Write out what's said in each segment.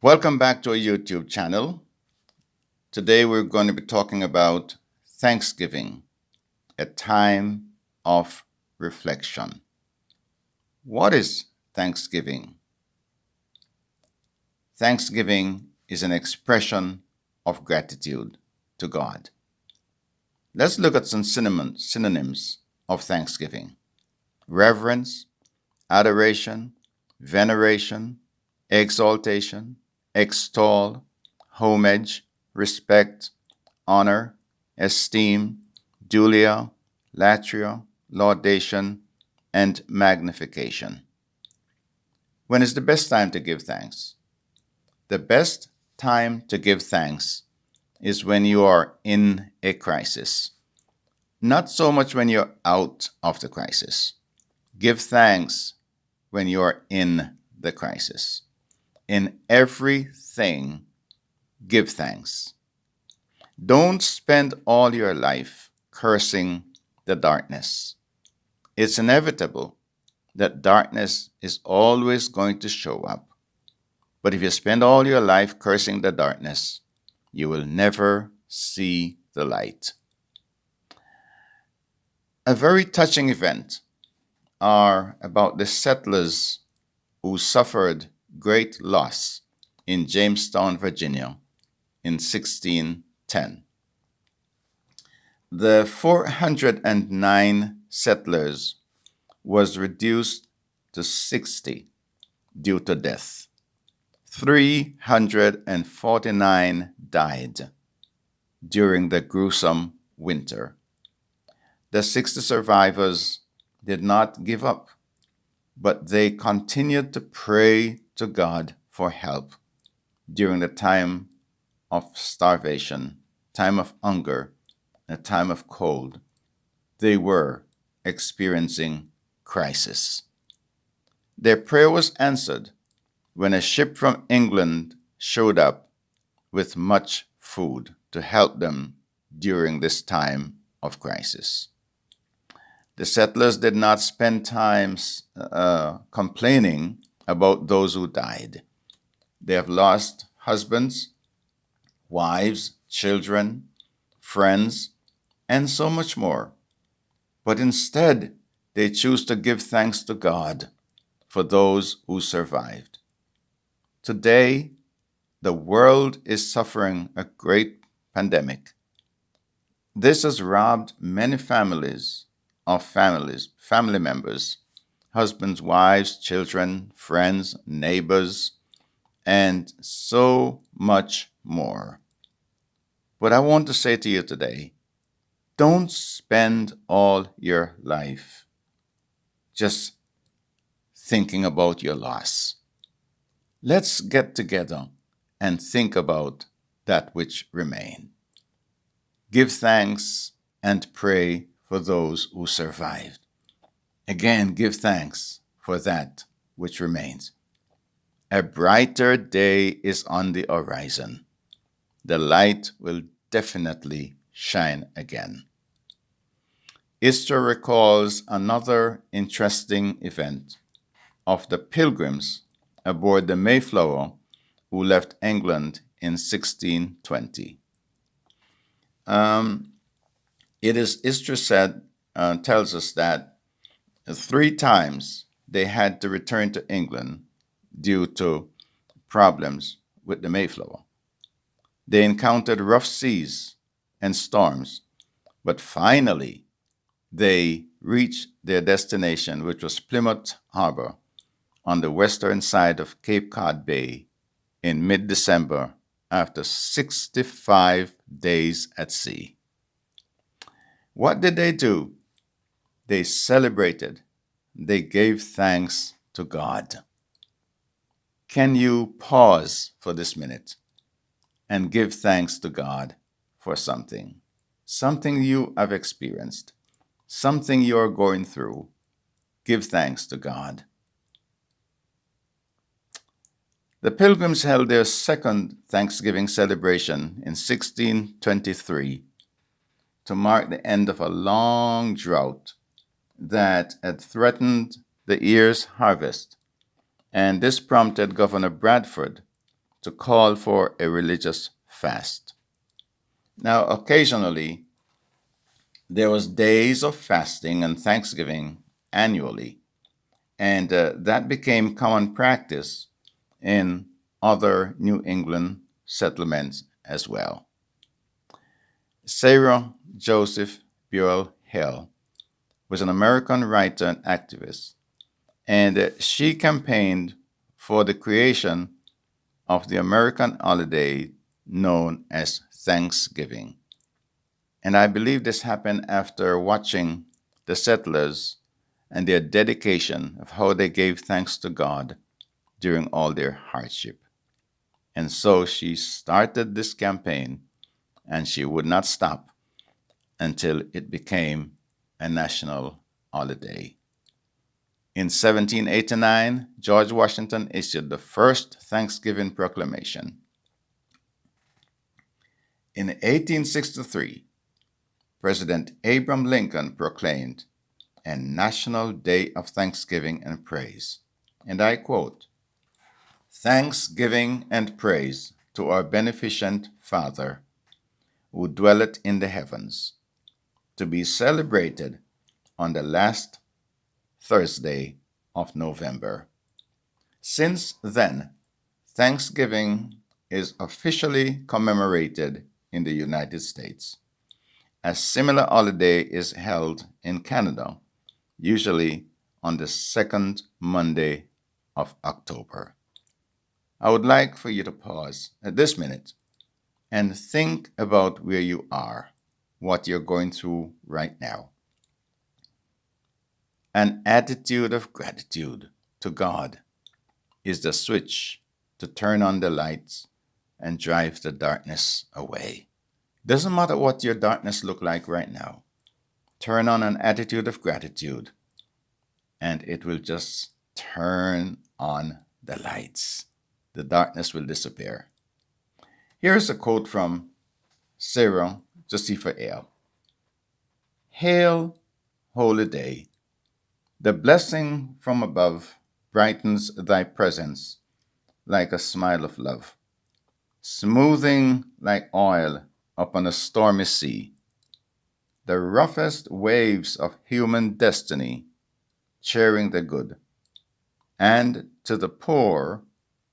Welcome back to our YouTube channel. Today we're going to be talking about Thanksgiving, a time of reflection. What is Thanksgiving? Thanksgiving is an expression of gratitude to God. Let's look at some synonyms of Thanksgiving: reverence, adoration, veneration, exaltation, extol, homage, respect, honor, esteem, dulia, latria, laudation, and magnification. When is the best time to give thanks? The best time to give thanks is when you are in a crisis, not so much when you're out of the crisis. Give thanks when you are in the crisis. In everything, give thanks. Don't spend all your life cursing the darkness. It's inevitable that darkness is always going to show up. But if you spend all your life cursing the darkness, you will never see the light. A very touching event are about the settlers who suffered great loss in Jamestown, Virginia in 1610. The 409 settlers was reduced to 60 due to death. 349 died during the gruesome winter. The 60 survivors did not give up, but they continued to pray to God for help during the time of starvation, time of hunger, a time of cold. They were experiencing crisis. Their prayer was answered when a ship from England showed up with much food to help them during this time of crisis. The settlers did not spend time complaining about those who died. They have lost husbands, wives, children, friends, and so much more. But instead, they choose to give thanks to God for those who survived. Today, the world is suffering a great pandemic. This has robbed many families of family members, husbands, wives, children, friends, neighbors, and so much more. But I want to say to you today, don't spend all your life just thinking about your loss. Let's get together and think about that which remain. Give thanks and pray for those who survived. Again, give thanks for that which remains. A brighter day is on the horizon. The light will definitely shine again. Easter recalls another interesting event of the pilgrims aboard the Mayflower who left England in 1620. Easter tells us that 3 times they had to return to England due to problems with the Mayflower. They encountered rough seas and storms, but finally they reached their destination, which was Plymouth Harbor on the western side of Cape Cod Bay in mid-December after 65 days at sea. What did they do? They celebrated. They gave thanks to God. Can you pause for this minute and give thanks to God for something? Something you have experienced, something you're going through. Give thanks to God. The Pilgrims held their second Thanksgiving celebration in 1623 to mark the end of a long drought that had threatened the year's harvest, and this prompted Governor Bradford to call for a religious fast. Now, occasionally, there was days of fasting and thanksgiving annually, and that became common practice in other New England settlements as well. Sarah Joseph Buell Hill was an American writer and activist, and she campaigned for the creation of the American holiday known as Thanksgiving. And I believe this happened after watching the settlers and their dedication of how they gave thanks to God during all their hardship. And so she started this campaign, and she would not stop until it became a national holiday. In 1789, George Washington issued the first Thanksgiving proclamation. In 1863, President Abraham Lincoln proclaimed a National Day of Thanksgiving and Praise. And I quote, "Thanksgiving and praise to our beneficent Father, who dwelleth in the heavens, to be celebrated on the last Thursday of November." Since then, Thanksgiving is officially commemorated in the United States. A similar holiday is held in Canada, usually on the second Monday of October. I would like for you to pause at this minute and think about where you are, what you're going through right now. An attitude of gratitude to God is the switch to turn on the lights and drive the darkness away. Doesn't matter what your darkness look like right now. Turn on an attitude of gratitude and it will just turn on the lights. The darkness will disappear. Here's a quote from Sarah Josepha Hale. "Hail, holy day. The blessing from above brightens thy presence like a smile of love, smoothing like oil upon a stormy sea, the roughest waves of human destiny, cheering the good, and to the poor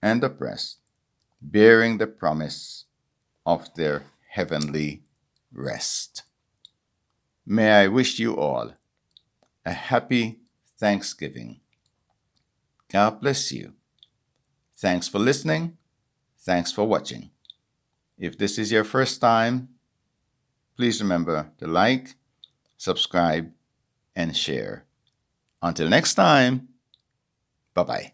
and oppressed, bearing the promise of their heavenly rest." May I wish you all a happy Thanksgiving. God bless you. Thanks for listening. Thanks for watching. If this is your first time, please remember to like, subscribe, and share. Until next time, bye-bye.